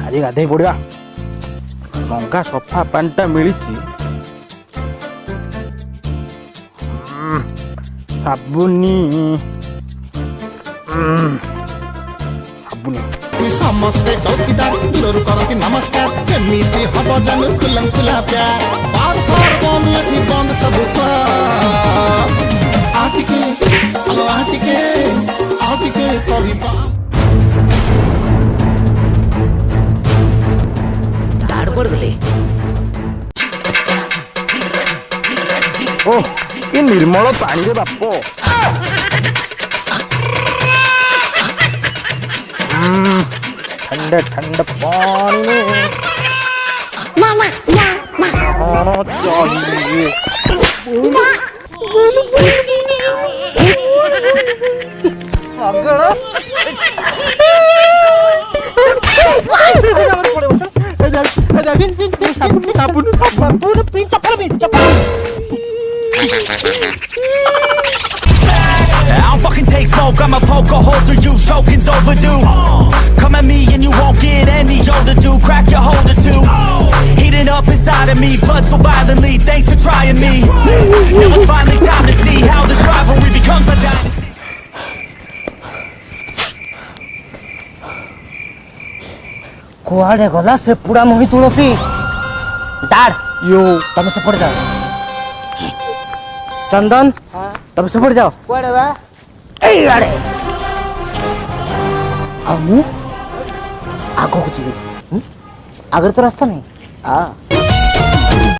आज गाधे पड़ा मंगा सफा पानीटा मिली साबुनी साबुनी समस्ते चौकीदार दूर करती नमस्कार केमिति हब जानु खुलम खुला प्यार बार बार बंद एठी बंद सब आटिके हेलो आटिके करिबा दाड़ पड़ गले ओ ये निर्मल पानी रे बापो ठंडा ठंडा पानी आना चाहिए I don't fucking take smoke, I'm a poker hole through you, choking's overdue. Come at me and you won't get any older, dude. Crack your holder too. Heating up inside of me, blood so violently. Thanks for trying me. Now it's finally time to see how this rivalry becomes a dynasty. कुआड़े गला से पूरा मुही तुलसी दाड़ यो तुम से पड़ जाओ चंदन तुम से पड़ जाओ कुआड़े बा ए अरे अब मु आगो को जीवे आगर तो रास्ता नहीं